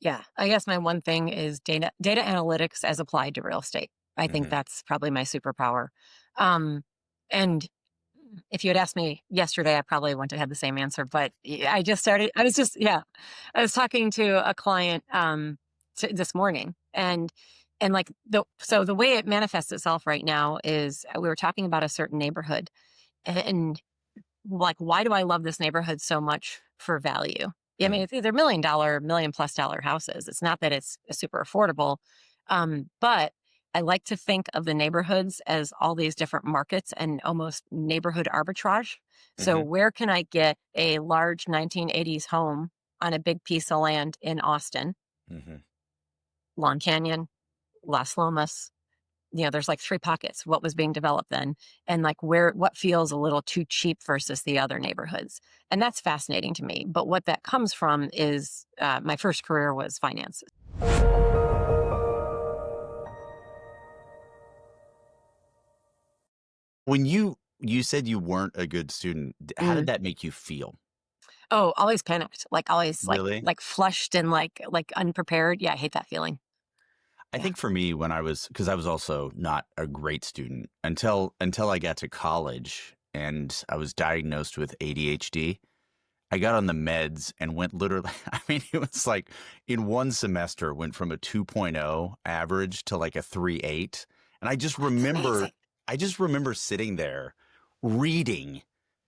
Yeah. I guess my one thing is data analytics as applied to real estate. I think Hmm. that's probably my superpower. Um, and if you had asked me yesterday, I probably wouldn't have had the same answer. But I just started. I was just yeah. I was talking to a client this morning, and like the way it manifests itself right now is we were talking about a certain neighborhood, and like, why do I love this neighborhood so much for value? Yeah, I mean, Hmm. it's either $1 million, $1 million+ houses. It's not that it's super affordable, but I like to think of the neighborhoods as all these different markets and almost neighborhood arbitrage. So, Hmm. where can I get a large 1980s home on a big piece of land in Austin, Hmm. Long Canyon, Las Lomas? There's like three pockets, what was being developed then, and like what feels a little too cheap versus the other neighborhoods. And that's fascinating to me. But what that comes from is my first career was finance. When you said you weren't a good student, how did Mm. that make you feel? Oh, always panicked, like always Really? like flushed and like unprepared. Yeah, I hate that feeling. I Yeah. think for me, when I was, because I was also not a great student until I got to college and I was diagnosed with ADHD. I got on the meds and went literally, I mean, it was like in one semester went from a 2.0 average to like a 3.8. And That's amazing. I just remember sitting there reading,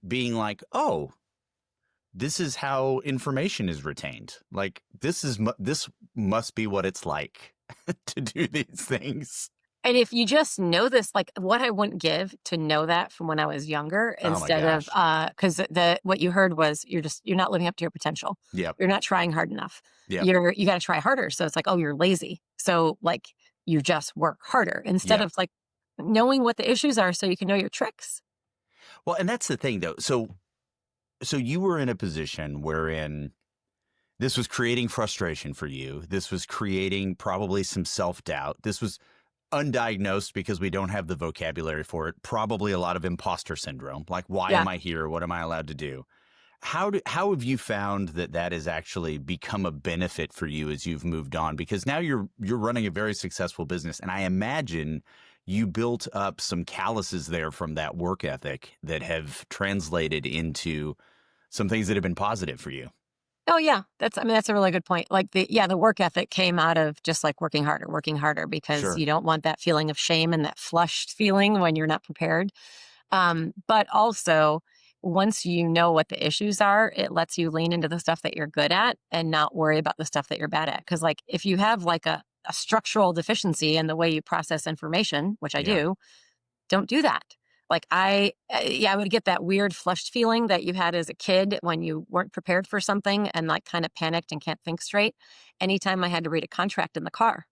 being like, oh, this is how information is retained. Like this must be what it's like to do these things. And if you just know this, like what I wouldn't give to know that from when I was younger, Oh my instead of gosh. because the what you heard was you're not living up to your potential. Yep. You're not trying hard enough. Yep. You got to try harder. So it's like, oh, you're lazy. So like you just work harder instead Yep. of like knowing what the issues are so you can know your tricks. Well, and that's the thing though. So you were in a position wherein this was creating frustration for you. This was creating probably some self-doubt. This was undiagnosed because we don't have the vocabulary for it. Probably a lot of imposter syndrome. Like, why Yeah. am I here? What am I allowed to do? How have you found that that has actually become a benefit for you as you've moved on? Because now you're running a very successful business, and I imagine you built up some calluses there from that work ethic that have translated into some things that have been positive for you. Oh yeah, that's a really good point. Like the work ethic came out of just like working harder because Sure. you don't want that feeling of shame and that flushed feeling when you're not prepared. But also, once you know what the issues are, it lets you lean into the stuff that you're good at and not worry about the stuff that you're bad at. Because, like, if you have like a structural deficiency in the way you process information, which I Yeah. do, don't do that. Like, yeah, I would get that weird flushed feeling that you had as a kid when you weren't prepared for something and like kind of panicked and can't think straight. Anytime I had to read a contract in the car,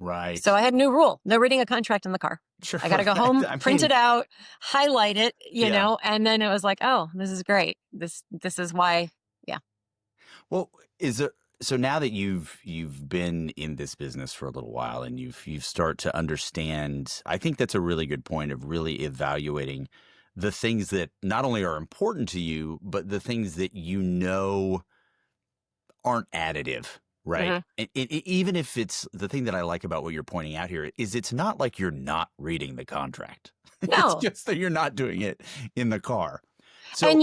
so Right. I had a new rule: no reading a contract in the car. Sure. I got to go home, I print mean, it out, highlight it, yeah. and then it was like, oh, this is great. This is why. Yeah, Well, is it so now that you've been in this business for a little while and you've start to understand, I think that's a really good point of really evaluating the things that not only are important to you, but the things that you know aren't additive, right? hmm Even if it's the thing that I like about what you're pointing out here is it's not like you're not reading the contract. It's no, just that you're not doing it in the car. and So,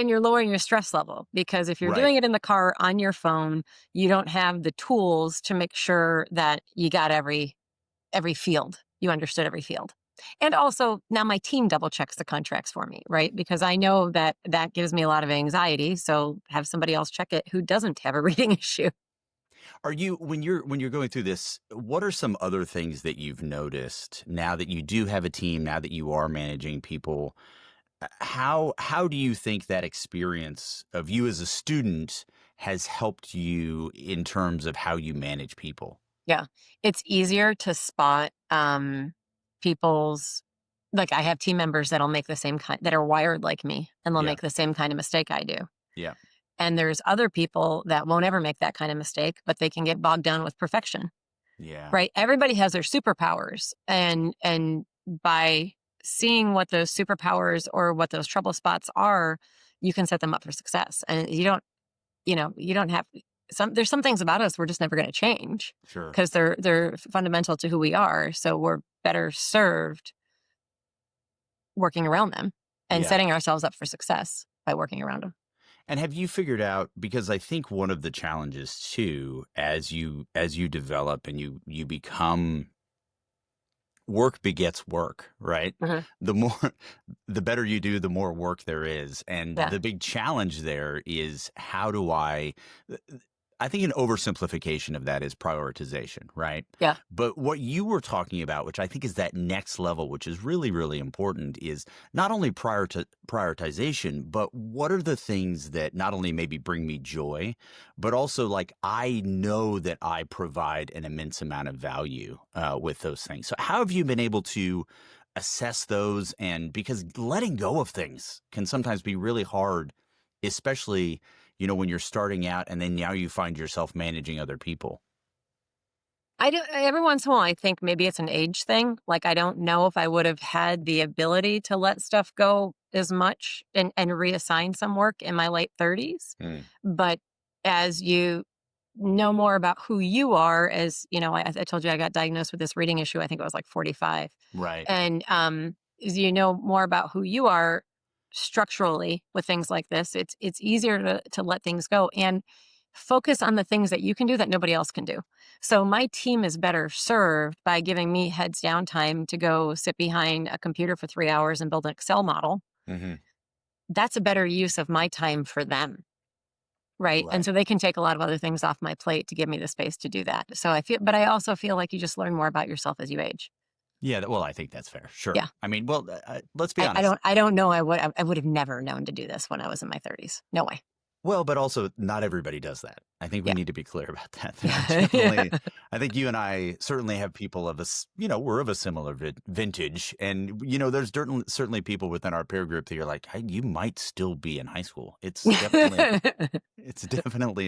you're lowering your stress level because if you're right. doing it in the car on your phone, you don't have the tools to make sure that you got every field, you understood every field. And also, now my team double checks the contracts for me, right? Because I know that that gives me a lot of anxiety. So have somebody else check it who doesn't have a reading issue. Are you when you're going through this, what are some other things that you've noticed now that you do have a team, now that you are managing people? How do you think that experience of you as a student has helped you in terms of how you manage people? Yeah. It's easier to spot people's like I have team members that'll make the same kind that are wired like me and they'll Yeah. make the same kind of mistake I do. Yeah. And there's other people that won't ever make that kind of mistake, but they can get bogged down with perfection. Yeah. Right? Everybody has their superpowers and by seeing what those superpowers or what those trouble spots are, you can set them up for success. And you don't have there's some things about us we're just never going to change Sure. because they're fundamental to who we are. So we're better served working around them and Yeah. setting ourselves up for success by working around them. And have you figured out, because I think one of the challenges too, as you develop and you become, work begets work, right? Hmm. The more, the better you do, the more work there is. And Yeah. the big challenge there is, how do I think an oversimplification of that is prioritization, right? Yeah. But what you were talking about, which I think is that next level, which is really, really important, is not only prior to prioritization, but what are the things that not only maybe bring me joy, but also like I know that I provide an immense amount of value with those things. So how have you been able to assess those? And because letting go of things can sometimes be really hard, especially when you're starting out and then now you find yourself managing other people. I do every once in a while, I think maybe it's an age thing. Like, I don't know if I would have had the ability to let stuff go as much and reassign some work in my late 30s. Mm. But as you know more about who you are, I told you I got diagnosed with this reading issue, I think it was like 45. Right. And as you know more about who you are structurally with things like this, it's easier to let things go and focus on the things that you can do that nobody else can do. So my team is better served by giving me heads down time to go sit behind a computer for 3 hours and build an Excel model. Hmm. That's a better use of my time for them. Right. And Right. so they can take a lot of other things off my plate to give me the space to do that. So but I also feel like you just learn more about yourself as you age. Yeah. Well, I think that's fair. Sure. Yeah. I mean, well, let's be I honest. don't know. I would have never known to do this when I was in my 30s. No way. Well, but also not everybody does that. I think we Yeah. need to be clear about that. There are Yeah. definitely, I think you and I certainly have people of us, we're of a similar vintage. And, there's certainly people within our peer group that you're like, hey, you might still be in high school. It's definitely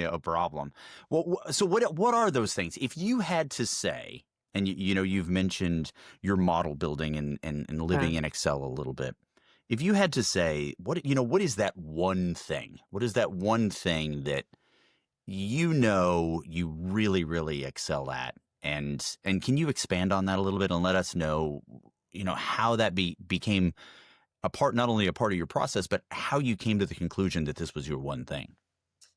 a problem. Well, so what are those things? If you had to say, and you've mentioned your model building and living in Excel a little bit. If you had to say, what is that one thing? What is that one thing that you really, really excel at? And can you expand on that a little bit and let us know, how that became not only a part of your process, but how you came to the conclusion that this was your one thing?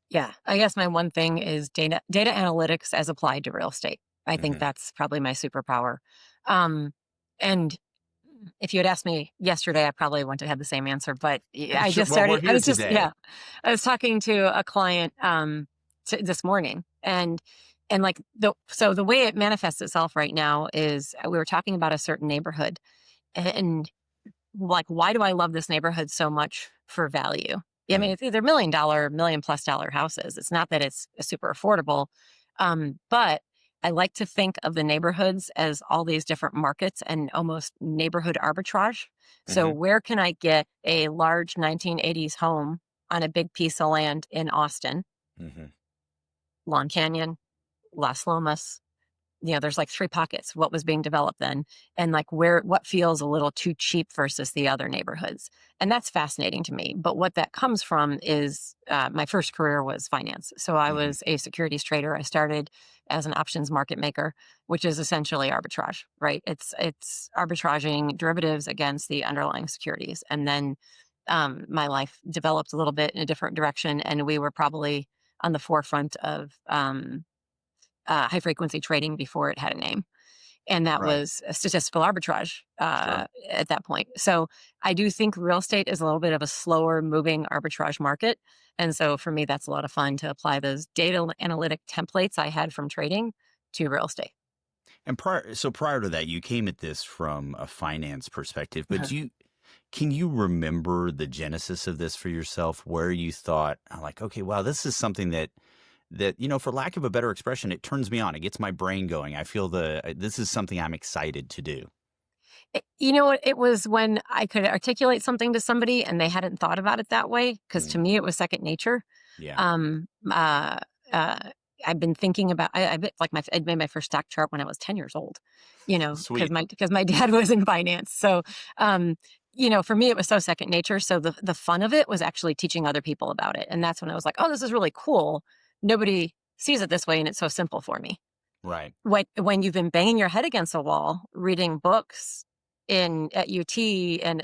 Yeah, I guess my one thing is data analytics as applied to real estate. I think Hmm. that's probably my superpower. Um, and if you had asked me yesterday, I probably wouldn't have had the same answer. But I Sure. just Well, we're started. I here was just today. yeah, I was talking to a client this morning, and like the way it manifests itself right now is we were talking about a certain neighborhood, and like, why do I love this neighborhood so much for value? Yeah, I mean, Mm, it's either $1 million, $1 million+ houses. It's not that it's super affordable, but I like to think of the neighborhoods as all these different markets and almost neighborhood arbitrage. So, hmm. where can I get a large 1980s home on a big piece of land in Austin, Hmm. Long Canyon, Las Lomas? There's like 3 pockets, what was being developed then, and like what feels a little too cheap versus the other neighborhoods. And that's fascinating to me. But what that comes from is my first career was finance. So I Hmm. was a securities trader. I started as an options market maker, which is essentially arbitrage, right? It's arbitraging derivatives against the underlying securities. And then my life developed a little bit in a different direction, and we were probably on the forefront of high frequency trading before it had a name. And that Right. was a statistical arbitrage Sure. at that point. So I do think real estate is a little bit of a slower moving arbitrage market. And so for me, that's a lot of fun to apply those data analytic templates I had from trading to real estate. And prior to that, you came at this from a finance perspective, but Uh-huh. can you remember the genesis of this for yourself, where you thought, like, okay, wow, this is something that, for lack of a better expression, it turns me on. It gets my brain going. I feel this is something I'm excited to do. You know what? It was when I could articulate something to somebody and they hadn't thought about it that way. Cause to Mm, me, it was second nature. yeah. Um, uh, uh, I've been thinking about, I made my first stock chart when I was 10 years old, Sweet. because my dad was in finance. So, um, for me, it was so second nature. So the fun of it was actually teaching other people about it. And that's when I was like, oh, this is really cool. Nobody sees it this way and it's so simple for me. Right. When you've been banging your head against a wall, reading books in at UT and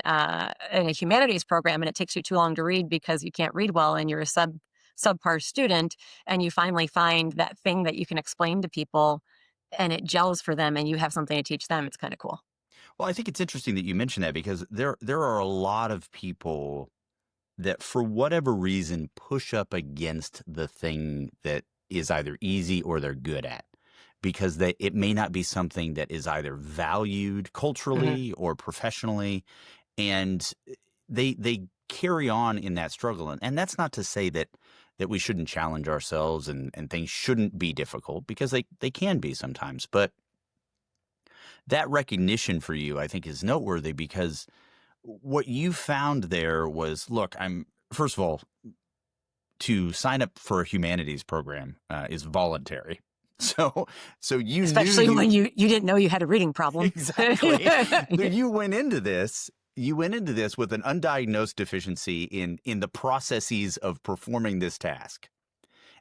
in a humanities program, and it takes you too long to read because you can't read well and you're a subpar student, and you finally find that thing that you can explain to people and it gels for them and you have something to teach them, it's kind of cool. Well, I think it's interesting that you mentioned that because there are a lot of people that for whatever reason push up against the thing that is either easy or they're good at because it may not be something that is either valued Hmm. culturally or professionally, and they carry on in that struggle. And that's not to say that we shouldn't challenge ourselves and things shouldn't be difficult because they can be sometimes. But that recognition for you, I think, is noteworthy because what you found there was, look, I'm first of all, to sign up for a humanities program is voluntary. So, so you knew Especially you when you didn't know you had a reading problem. exactly. So you went into this. You went into this with an undiagnosed deficiency in the processes of performing this task,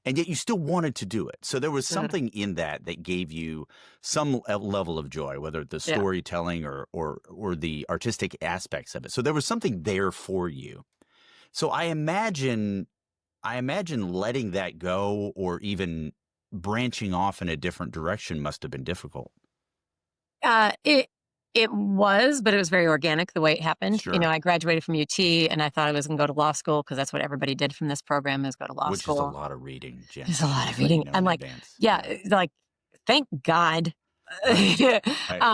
and yet you still wanted to do it. So there was Mhm. something in that that gave you some level of joy, whether the Yeah. storytelling or the artistic aspects of it. So there was something there for you. So I imagine letting that go or even branching off in a different direction must have been difficult. Uh, it it was, but it was very organic the way it happened. You know, Sure. I graduated from UT and I thought I was going to go to law school because that's what everybody did from this program is go to law Which is a school. lot of reading, Jen. There's a lot of Just let you reading. know I'm in like, advance. yeah, Yeah. like thank God. Right. Right.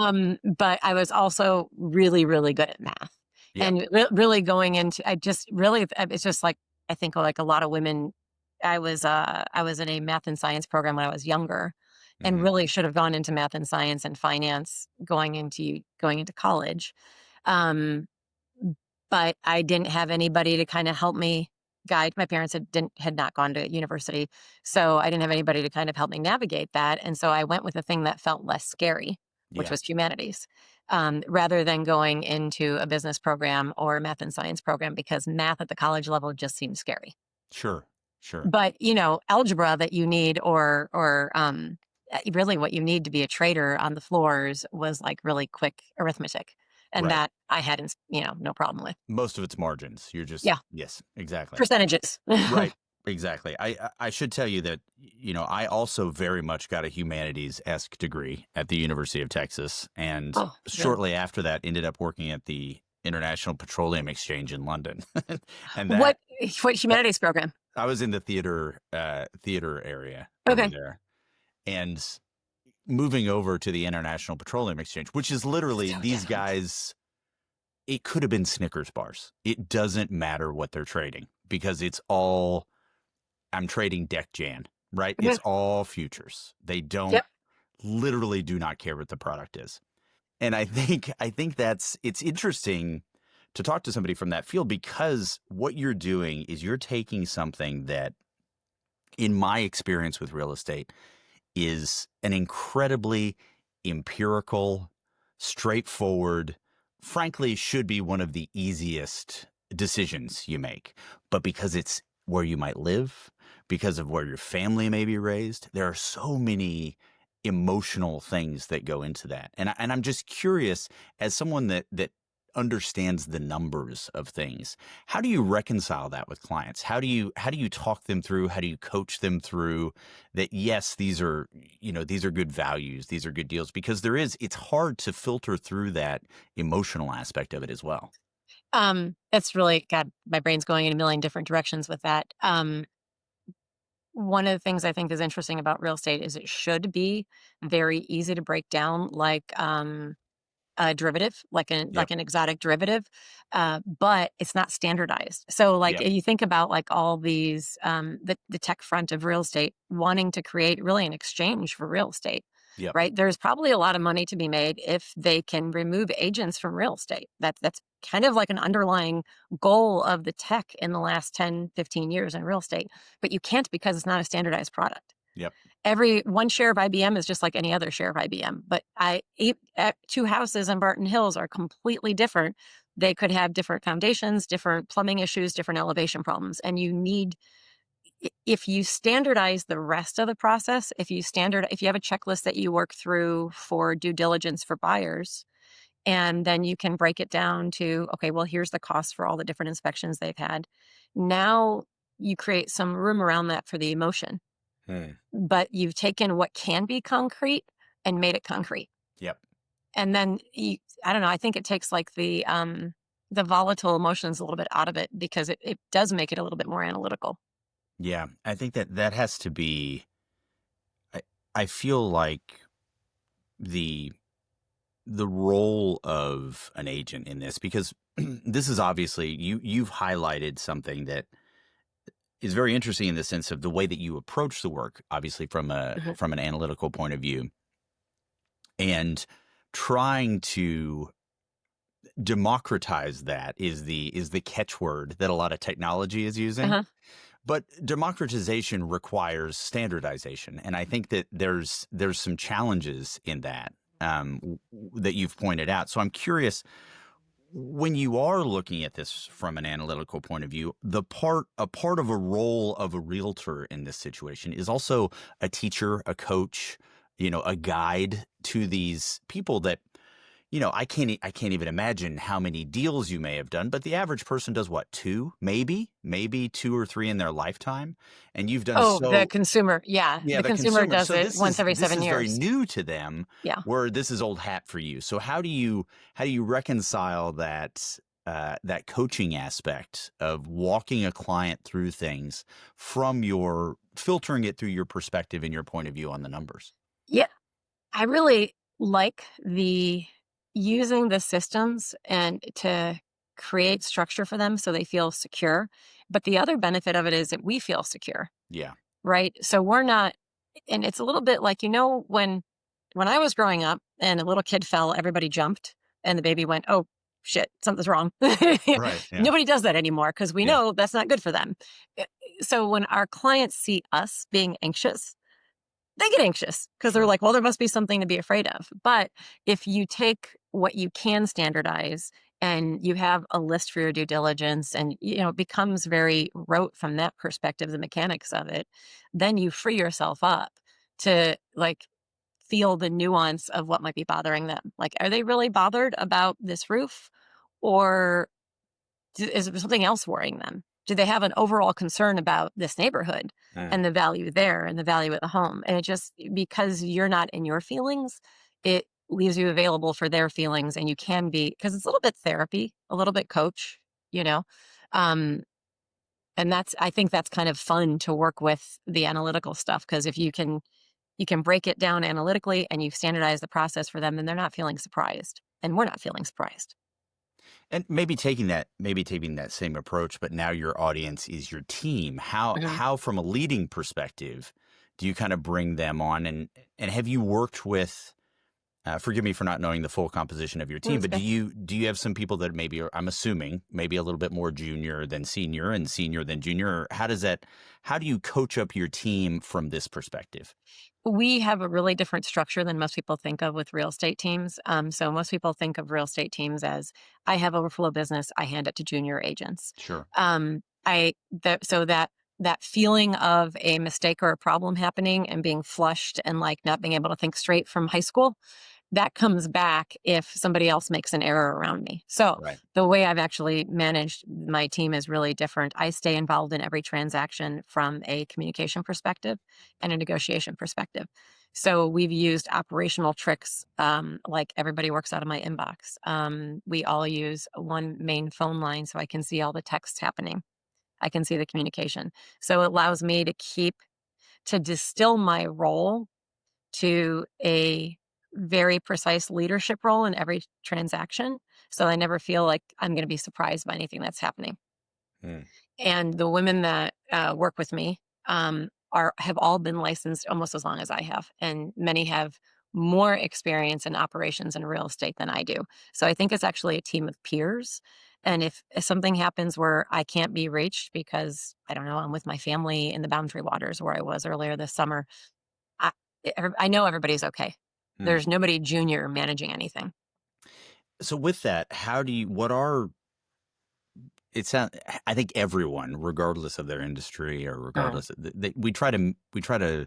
But I was also really, really good at math, Yep. and really going into. I just really, it's just like I think like a lot of women. I was in a math and science program when I was younger, and Hmm. really should have gone into math and science and finance going into college. Um, but I didn't have anybody to kind of help me guide. My parents had not gone to university, so I didn't have anybody to kind of help me navigate that. And so I went with a thing that felt less scary, which Yeah. was humanities, rather than going into a business program or a math and science program because math at the college level just seemed scary. Sure. Sure. But, algebra that you need really what you need to be a trader on the floors was like really quick arithmetic. And Right. that I had, no problem with. Most of it's margins. You're just Yeah, yes, exactly. percentages. Right. Exactly. I should tell you that I also very much got a humanities-esque degree at the University of Texas, and Oh, really? shortly after that ended up working at the International Petroleum Exchange in London. And What that what that humanities program? I was in the theater area over Okay. there. And moving over to the International Petroleum Exchange, which is literally So these different. guys, it could have been Snickers bars. It doesn't matter what they're trading because it's all I'm trading deck Jan, right? Mhm. It's all futures. They don't Yep. literally do not care what the product is. And I think that's it's interesting to talk to somebody from that field because what you're doing is you're taking something that in my experience with real estate is an incredibly empirical, straightforward, frankly, should be one of the easiest decisions you make. But because it's where you might live, because of where your family may be raised, there are so many emotional things that go into that. And I'm just curious, as someone that understands the numbers of things, how do you reconcile that with clients? How do you talk them through? How do you coach them through that? Yes, these are good values, these are good deals because it's hard to filter through that emotional aspect of it as well. It's really God, my brain's going in a million different directions with that. One of the things I think is interesting about real estate is it should be very easy to break down, like a derivative, Yep. like an exotic derivative, but it's not standardized. So, like Yep. you think about like all these the tech front of real estate wanting to create really an exchange for real estate, Yep. right? There's probably a lot of money to be made if they can remove agents from real estate. That's kind of like an underlying goal of the tech in the last 10, 15 years in real estate, but you can't because it's not a standardized product. Yep. Every one share of IBM is just like any other share of IBM, but two houses in Barton Hills are completely different. They could have different foundations, different plumbing issues, different elevation problems, and if you standardize the rest of the process, if you have a checklist that you work through for due diligence for buyers, and then you can break it down to, okay, well, here's the cost for all the different inspections they've had. Now you create some room around that for the emotion, Hmm. but you've taken what can be concrete and made it concrete. Yep. And then I don't know, I think it takes like the volatile emotions a little bit out of it because it does make it a little bit more analytical. Yeah. I think that that has to be, I, I feel like the the role of an agent in this, because this is obviously, you've highlighted something that is very interesting in the sense of the way that you approach the work, obviously Mhm. from an analytical point of view, and trying to democratize that is the catchword that a lot of technology is using. Uh-huh. But democratization requires standardization, and I think that there's some challenges in that, that you've pointed out. So I'm curious, when you are looking at this from an analytical point of view, a part of a role of a realtor in this situation is also a teacher, a coach, a guide to these people that, I can't even imagine how many deals you may have done, but the average person does what, two, maybe two or three in their lifetime, and you've done Oh, the so. consumer. Yeah, Yeah, the the consumer consumer. does So it once every this 7 is very years. new to them, Yeah. where this is old hat for you. So how do you reconcile that, that coaching aspect of walking a client through things from your filtering it through your perspective and your point of view on the numbers? Yeah, I really like the using the systems and to create structure for them so they feel secure, but the other benefit of it is that we feel secure, Yeah. right? So we're not, and it's a little bit like, when I was growing up and a little kid fell, everybody jumped and the baby went, "Oh, shit, something's wrong." Right. Yeah. Nobody does that anymore because we Yeah. know that's not good for them. Eh, So when our clients see us being anxious, they get anxious because they're Sure. like, well, there must be something to be afraid of. But if you take what you can standardize and you have a list for your due diligence and it becomes very rote from that perspective, the mechanics of it, then you free yourself up to like feel the nuance of what might be bothering them. Like, are they really bothered about this roof? Or is there something else worrying them? Do they have an overall concern about this neighborhood Mm. and the value there and the value at the home? And it just, because you're not in your feelings, it leaves you available for their feelings. And you can be, because it's a little bit therapy, a little bit coach, you know? Um, and I think that's kind of fun to work with the analytical stuff. Cause if you can break it down analytically and you standardize the process for them, then they're not feeling surprised. And we're not feeling surprised. And maybe taking that same approach, but now your audience is your team. Mhm. How from a leading perspective do you kind of bring them on, and have you worked with, forgive me for not knowing the full composition of your team, That's but okay. do you have some people that maybe are, I'm assuming, maybe a little bit more junior than senior and senior than junior? Or how do you coach up your team from this perspective? We have a really different structure than most people think of with real estate teams. So most people think of real estate teams as I have overflow business, I hand it to junior agents. Sure. I that so that feeling of a mistake or a problem happening and being flushed and like not being able to think straight from high school, that comes back if somebody else makes an error around me. So Right. the way I've actually managed my team is really different. I stay involved in every transaction from a communication perspective and a negotiation perspective. So we've used operational tricks, like everybody works out of my inbox. We all use one main phone line so I can see all the texts happening. I can see the communication. So it allows me to distill my role to a very precise leadership role in every transaction. So I never feel like I'm going to be surprised by anything that's happening. Mm. And the women that work with me have all been licensed almost as long as I have, and many have more experience in operations and real estate than I do. So I think it's actually a team of peers. And if something happens where I can't be reached because I don't know, I'm with my family in the Boundary Waters where I was earlier this summer, I I know everybody's okay. Mm. There's nobody junior managing anything. So with that, how do you, what are, It's I think everyone, regardless of their industry or Mm, regardless, we try to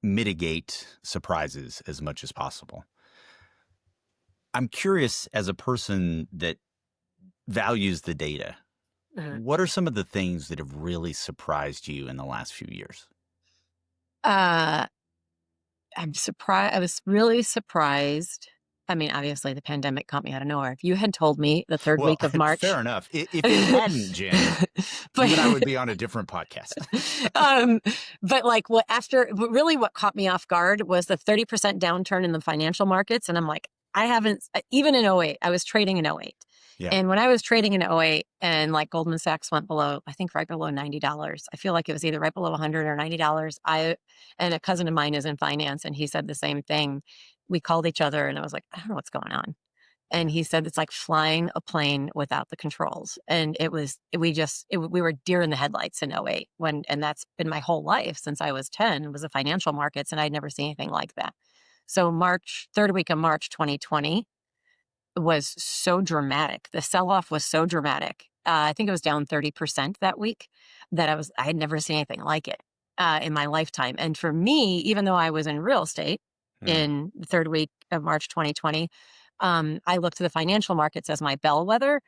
mitigate surprises as much as possible. I'm curious, as a person that values the data, mhm. what are some of the things that have really surprised you in the last few years? Uh, I'm surprised. I was really surprised. I mean, obviously, the pandemic caught me out of nowhere. If you had told me the third Well, week of fair March, enough. If it hadn't, Jen, but you and I would be on a different podcast. um, but like but really what caught me off guard was the 30% downturn in the financial markets. And I'm like, I haven't, even in '08, I was trading in '08. Yeah. And when I was trading in '08 and like Goldman Sachs went below, I think right below $90, I feel like it was either right below 100 or $90. And a cousin of mine is in finance and he said the same thing. We called each other and I was like, I don't know what's going on. And Yeah. he said it's like flying a plane without the controls. And we were deer in the headlights in '08 and that's been my whole life since I was 10 was the financial markets. And I'd never seen anything like that. So third week of March 2020 was so dramatic. The sell-off was so dramatic. I think it was down 30% that week that I had never seen anything like it in my lifetime. And for me, even though I was in real estate Mm, in the third week of March 2020, I looked to the financial markets as my bellwether,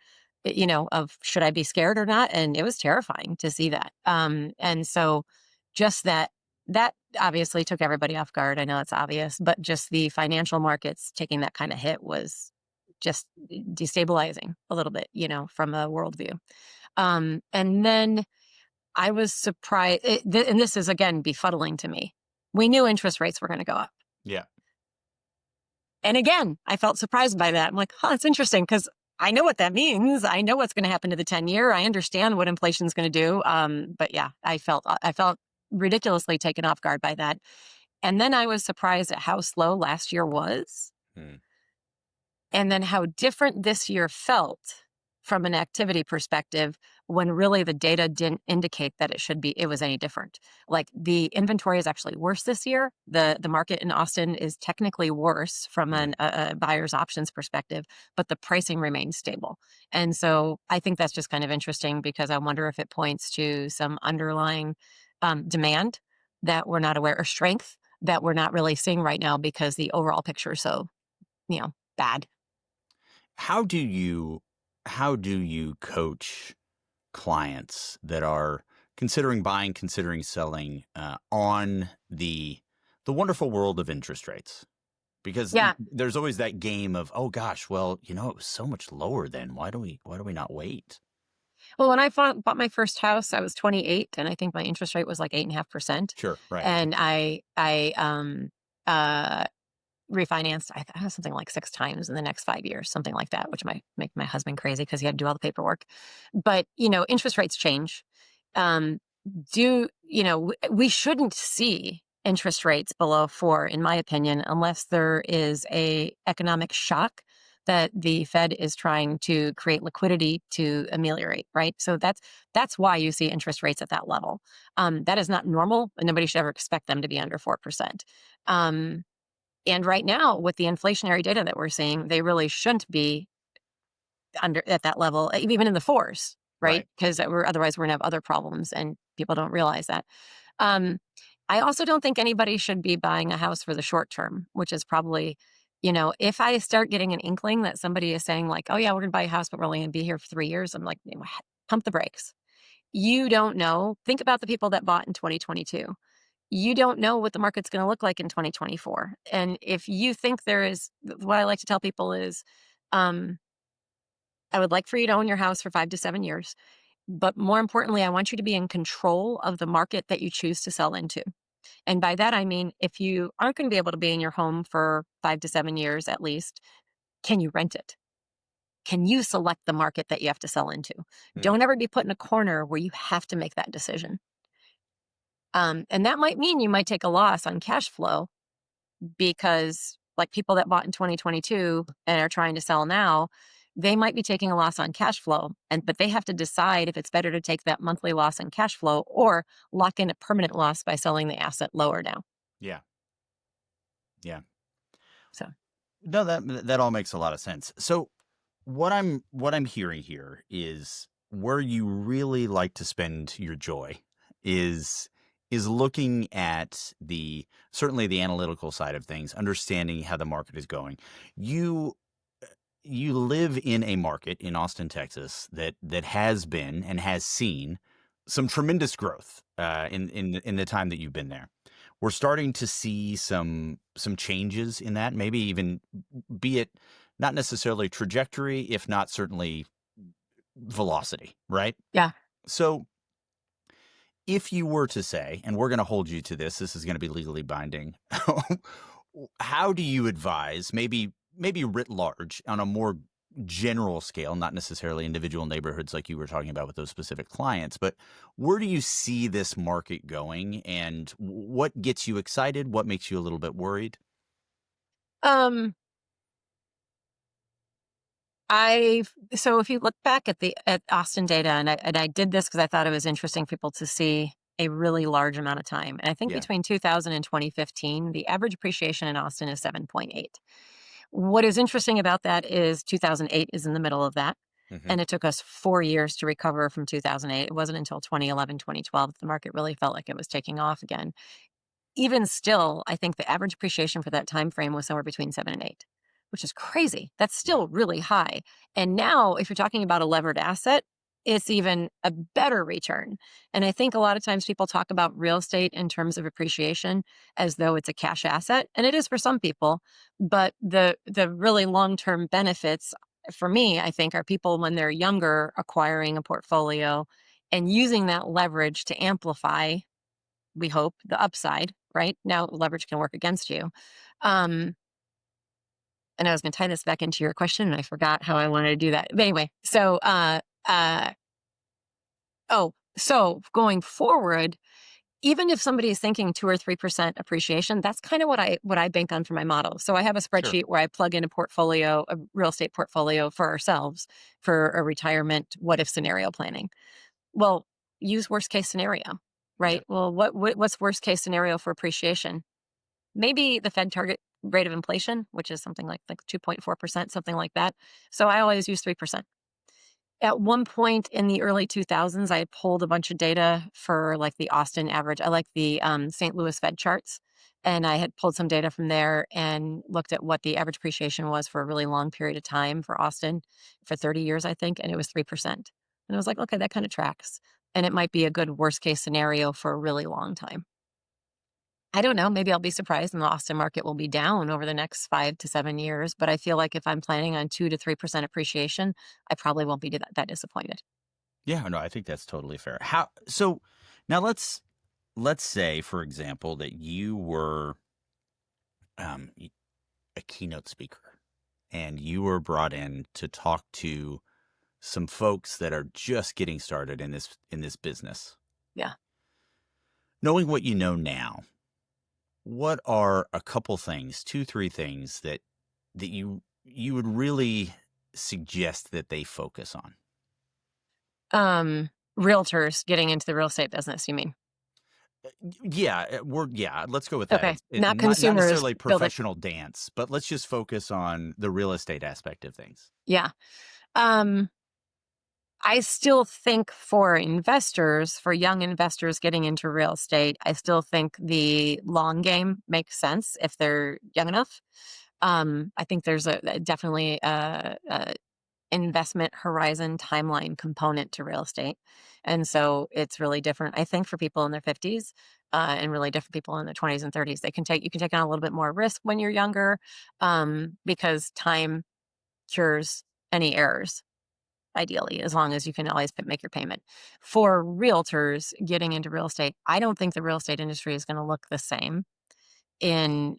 of should I be scared or not? And it was terrifying to see that. And so just that obviously took everybody off guard. I know it's obvious, but just the financial markets taking that kind of hit was just destabilizing a little bit, from a worldview. And then I was surprised, and this is again befuddling to me. We knew interest rates were going to go up. yeah. And again, I felt surprised by that. I'm like, huh, it's interesting because I know what that means. I know what's going to happen to the 10-year. I understand what inflation is going to do. But yeah, I felt ridiculously taken off guard by that. And then I was surprised at how slow last year was. Mm, And then how different this year felt from an activity perspective when really the data didn't indicate that it was any different. Like the inventory is actually worse this year. The market in Austin is technically worse from mm. a buyer's options perspective, but the pricing remains stable. And so I think that's just kind of interesting because I wonder if it points to some underlying demand that we're not aware or strength that we're not really seeing right now because the overall picture is so, bad. How do you how do you coach clients that are considering buying, considering selling on the wonderful world of interest rates? Because Yeah. there's always that game of, oh gosh, well, it was so much lower then. Why do we not wait? Well, when I bought my first house, I was 28, and I think my interest rate was like 8.5%. Sure, right. And I uh, refinanced, I thought something like 6 times in the next 5 years, something like that, which might make my husband crazy because he had to do all the paperwork. But interest rates change. Um, we shouldn't see interest rates below 4, in my opinion, unless there is a economic shock that the Fed is trying to create liquidity to ameliorate, right? So that's why you see interest rates at that level. That is not normal, and nobody should ever expect them to be under 4%. Um, and right now, with the inflationary data that we're seeing, they really shouldn't be under at that level, even in the fours, right? Right. Because otherwise we're gonna have other problems, and people don't realize that. Um, I also don't think anybody should be buying a house for the short term, which is probably, if I start getting an inkling that somebody is saying like, "Oh yeah, we're gonna buy a house, but we're only gonna be here for 3 years," I'm like, pump the brakes. You don't know. Think about the people that bought in 2022. You don't know what the market's going to look like in 2024. And if you think what I like to tell people is, um, I would like for you to own your house for 5 to 7 years. But more importantly, I want you to be in control of the market that you choose to sell into. And by that, I mean, if you aren't going to be able to be in your home for 5 to 7 years at least, can you rent it? Can you select the market that you have to sell into? Mm, Don't ever be put in a corner where you have to make that decision. And that might mean you might take a loss on cash flow because, like people that bought in 2022 and are trying to sell now, they might be taking a loss on cash flow, but they have to decide if it's better to take that monthly loss on cash flow or lock in a permanent loss by selling the asset lower now. yeah. Yeah. So, No, that all makes a lot of sense. So what I'm hearing here is where you really like to spend your joy is looking at the certainly the analytical side of things, understanding how the market is going. You you live in a market in Austin, Texas that has been and has seen some tremendous growth in the time that you've been there. We're starting to see some changes in that, maybe even be it not necessarily trajectory, if not certainly velocity, right? Yeah. So if you were to say, and we're going to hold you to this is going to be legally binding. How do you advise, maybe writ large on a more general scale, not necessarily individual neighborhoods like you were talking about with those specific clients, but where do you see this market going and what gets you excited? What makes you a little bit worried? Um, I so if you look back at the at Austin data, and I did this because I thought it was interesting for people to see a really large amount of time. And I think Yeah. between 2000 and 2015, the average appreciation in Austin is 7.8. What is interesting about that is 2008 is in the middle of that. Hmm. And it took us 4 years to recover from 2008. It wasn't until 2011, 2012 that the market really felt like it was taking off again. Even still, I think the average appreciation for that time frame was somewhere between 7 and 8, which is crazy. That's Yeah. still really high. And now if you're talking about a levered asset, it's even a better return. And I think a lot of times people talk about real estate in terms of appreciation as though it's a cash asset, and it is for some people, but the really long-term benefits for me, I think, are people when they're younger acquiring a portfolio and using that leverage to amplify, we hope, the upside, right? Now leverage can work against you. Um, and I was going to tie this back into your question and I forgot how I wanted to do that. But anyway, uh, so going forward, even if somebody is thinking 2 or 3% appreciation, that's kind of what I bank on for my model. So I have a Sure. spreadsheet where I plug in a real estate portfolio for ourselves for a retirement what if scenario planning. Well, use worst case scenario, Yeah. right? Well, what's worst case scenario for appreciation? Maybe the Fed target rate of inflation, which is something like 2.4%, something like that. So I always use 3%. At one point in the early 2000s, I had pulled a bunch of data for like the Austin average. I like the St. Louis Fed charts. And I had pulled some data from there and looked at what the average appreciation was for a really long period of time for Austin for 30 years, I think. And it was 3%. And I was like, okay, that kind of tracks. And it might be a good worst case scenario for a really long time. I don't know. Maybe I'll be surprised and the Austin market will be down over the next 5 to 7 years. But I feel like if I'm planning on 2 to 3% appreciation, I probably won't be that disappointed. Yeah, no, I think that's totally fair. How so now let's say, for example, that you were y- a keynote speaker and you were brought in to talk to some folks that are just getting started in this business. Yeah. Knowing what you know now, what are a couple things, two, three things that you would really suggest that they focus on? Realtors getting into the real estate business, you mean? Yeah, let's go with that. Okay. It's Not not consumers necessarily building. professional dance, but let's just focus on the real estate aspect of things. Yeah. Um, I still think for investors, for young investors getting into real estate, I still think the long game makes sense if they're young enough. I think there's definitely a investment horizon timeline component to real estate. And so it's really different, I think, for people in their 50s and really different people in their 20s and 30s. You can take on a little bit more risk when you're younger because time cures any errors, ideally, as long as you can always make your payment. For realtors getting into real estate, I don't think the real estate industry is going to look the same in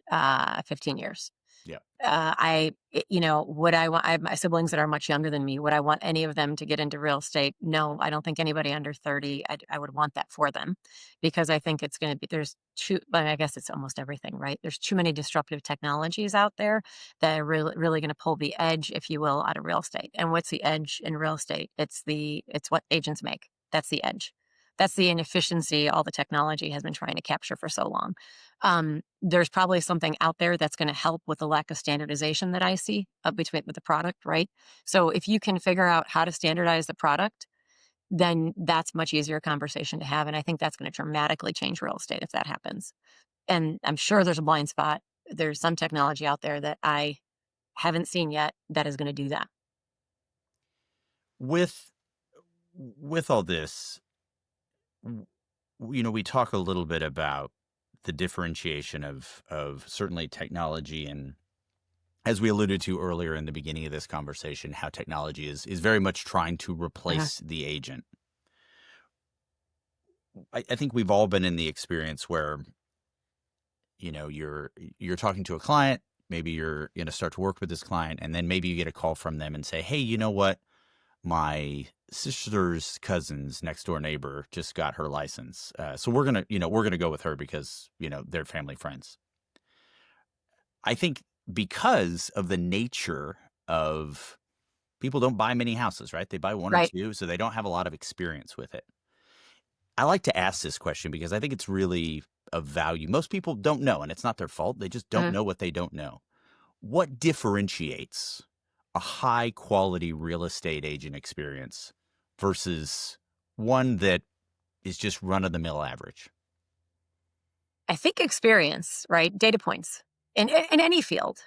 15 years. Yeah. Would I want? I have my siblings that are much younger than me. Would I want any of them to get into real estate? No, I don't think anybody under 30. I would want that for them because I think it's going to be, there's too, but I guess it's almost everything, right? There's too many disruptive technologies out there that are really going to pull the edge, if you will, out of real estate. And what's the edge in real estate? It's what agents make. That's the edge. That's the inefficiency all the technology has been trying to capture for so long. There's probably something out there that's going to help with the lack of standardization that I see between with the product, right? So if you can figure out how to standardize the product, then that's much easier conversation to have. And I think that's going to dramatically change real estate if that happens. And I'm sure there's a blind spot. There's some technology out there that I haven't seen yet that is going to do that. With all this, w- we talk a little bit about the differentiation of certainly technology, and as we alluded to earlier in the beginning of this conversation, how technology is very much trying to Uh-huh. replace the agent. I think we've all been in the experience where you're talking to a client, maybe you're going to start to work with this client, and then maybe you get a call from them and say, hey, you know what, my sister's cousin's next door neighbor just got her license, so we're gonna go with her because they're family friends. I think because of the nature of, people don't buy many houses, right? They buy one or Right. two, so they don't have a lot of experience with it. I like to ask this question because I think it's really of value. Most people don't know, and it's not their fault. They just don't Mhm. know what they don't know. What differentiates a high quality real estate agent experience versus one that is just run of the mill average? I think experience, right? Data points in any field.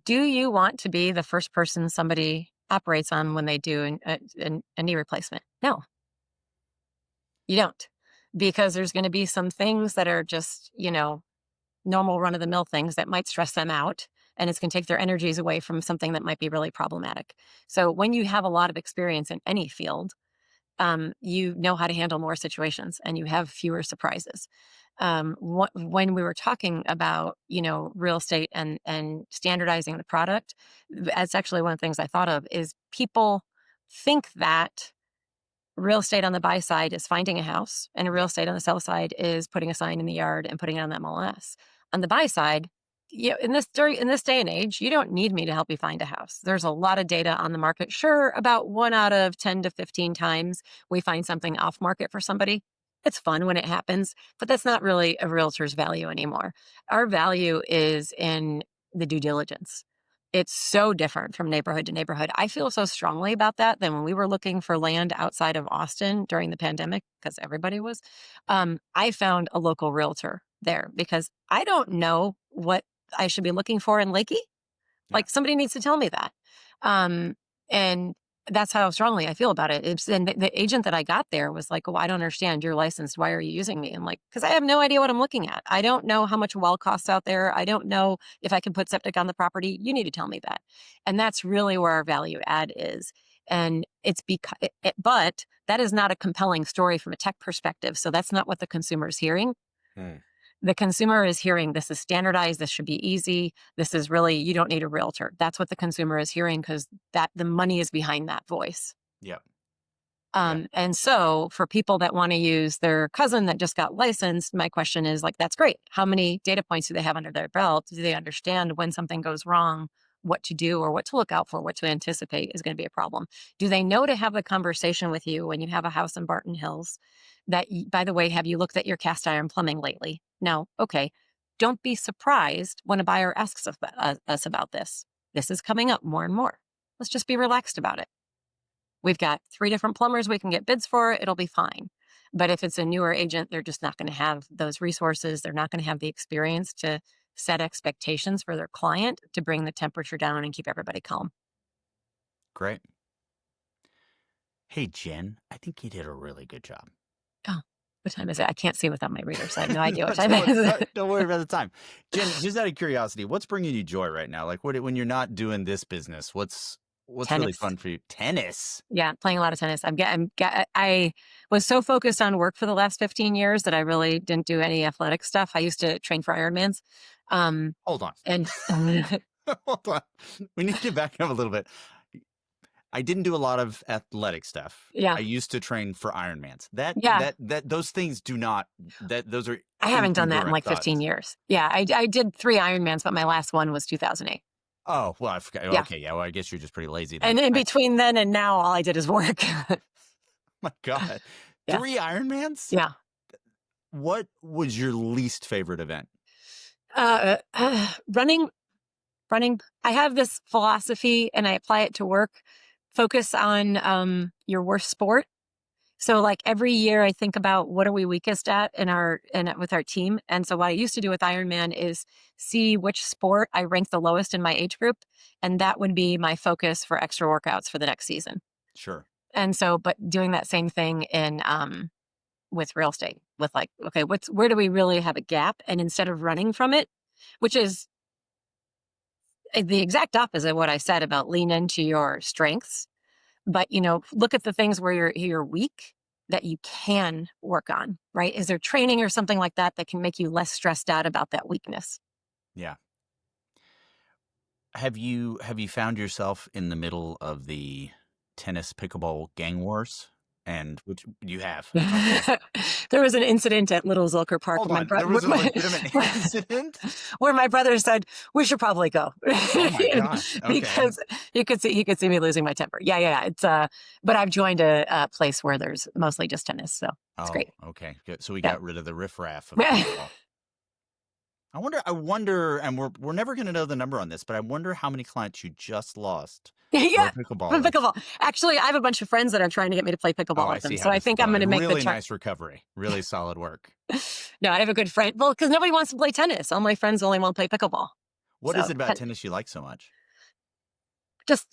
Do you want to be the first person somebody operates on when they do a knee replacement? No, you don't, because there's going to be some things that are just, normal run of the mill things that might stress them out. And it's going to take their energies away from something that might be really problematic. So when you have a lot of experience in any field, you know how to handle more situations and you have fewer surprises. When we were talking about, real estate and standardizing the product, that's actually one of the things I thought of is people think that real estate on the buy side is finding a house, and real Yep. estate on the sell side is putting a sign in the yard and putting it on the MLS. On the buy side, in this day and age, you don't need me to help you find a house. There's a lot of data on the market. Sure, about 1 out of 10 to 15 times we find something off market for somebody. It's fun when it happens, but that's not really a realtor's value anymore. Our value is in the due diligence. It's so different from neighborhood to neighborhood. I feel so strongly about that when we were looking for land outside of Austin during the pandemic, because everybody was, I found a local realtor there because I don't know what I should be looking for in Lakey. Yeah. Like, somebody needs to tell me that. Um, and that's how strongly I feel about it. And the agent that I got there was like, "Oh, I don't understand. You're licensed. Why are you using me?" I'm like, "Because I have no idea what I'm looking at. I don't know how much well costs out there. I don't know if I can put septic on the property. You need to tell me that." And that's really where our value add is. And it's because, but that is not a compelling story from a tech perspective. So that's not what the consumer is hearing. Hmm. The consumer is hearing, this is standardized, this should be easy, this is really, you don't need a realtor. That's what the consumer is hearing, because that the money is behind that voice. Yep. Yep. And so for people that want to use their cousin that just got licensed, my question is like, that's great. How many data points do they have under their belt? Do they understand when something goes wrong, what to do or what to look out for, what to anticipate is going to be a problem? Do they know to have the conversation with you when you have a house in Barton Hills that, by the way, have you looked at your cast iron plumbing lately? No. Okay. Don't be surprised when a buyer asks us about this. This is coming up more and more. Let's just be relaxed about it. We've got 3 different plumbers we can get bids for, it'll be fine. But if it's a newer agent, they're just not gonna have those resources, they're not gonna have the experience to set expectations for their client to bring the temperature down and keep everybody calm. Great. Hey, Jen, I think you did a really good job. Oh, what time is it? I can't see without my reader, so I have no idea No, what time it is. don't worry about the time. Jen, just out of curiosity, what's bringing you joy right now? Like, when you're not doing this business, what's really Tennis. fun for you? Tennis. Yeah, playing a lot of tennis. I was so focused on work for the last 15 years that I really didn't do any athletic stuff. I used to train for Ironmans. Hold on. And Hold on. We need to back up a little bit. I didn't do a lot of athletic stuff. yeah, I used to train for Ironmans. That yeah. that that those things do not, those are I haven't done that in incongruent like 15 thoughts. years. Yeah, I did 3 Ironmans, but my last one was 2008. Oh, well, I forgot. Yeah, Okay, yeah. Well, I guess you're just pretty lazy then. and in between then and now, all I did is work. My God, Yeah, 3 Ironmans. yeah. What was your least favorite event? Running, running. I have this philosophy, and I apply it to work. Focus on your worst sport, So like every year I think about what are we weakest at in our and with our team. And so what I used to do with Ironman is see which sport I rank the lowest in my age group. And that would be my focus for extra workouts for the next season. Sure. And so, but doing that same thing in with real estate, with like, okay, where do we really have a gap? And instead of running from it, which is the exact opposite of what I said about lean into your strengths, but look at the things where you're weak that you can work on, right? Is there training or something like that that can make you less stressed out about that weakness? Yeah. Have you found yourself in the middle of the tennis pickleball gang wars? And which you have. Okay. There was an incident at Little Zilker Park Hold where on. There was a legitimate incident? where my brother said we should probably go. Oh my gosh. Okay. Because he could see me losing my temper. Yeah, yeah, yeah. But I've joined a place where there's mostly just tennis, so it's Oh, great. okay. Good. So we Yeah. got rid of the riffraff of pickleball. I wonder, and we're never going to know the number on this, but I wonder how many clients you just lost who Yeah, are from pickleballers. pickleball. Actually, I have a bunch of friends that are trying to get me to play Oh, pickleball I with them, see so how I this is think I'm going. gonna make the Really try. nice recovery. Really solid work. No, I have a good friend. Well, because nobody wants to play tennis. All my friends only want to play pickleball. What is So it about tennis you like so much? just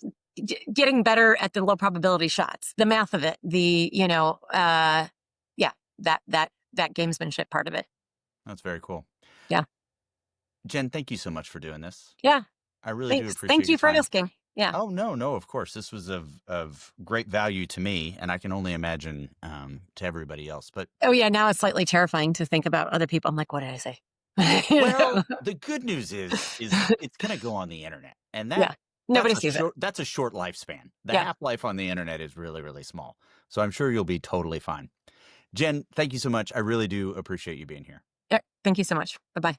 getting better at the low probability shots, the math of it, yeah, that gamesmanship part of it. That's very cool. Yeah, Jen, thank you so much for doing this. yeah. I really do Thanks. appreciate Thank your you for time. asking. Yeah. Oh, no, no, of course. This was of great value to me, and I can only imagine to everybody else. But, Oh yeah. Now it's slightly terrifying to think about other people. I'm like, what did I say? You well, know? the good news is it's going to go on the internet, and Yeah. Nobody sees it. that's a short lifespan. The Yeah. half life on the internet is really, really small. So I'm sure you'll be totally fine. Jen, thank you so much. I really do appreciate you being here. Yeah. Thank you so much. Bye bye.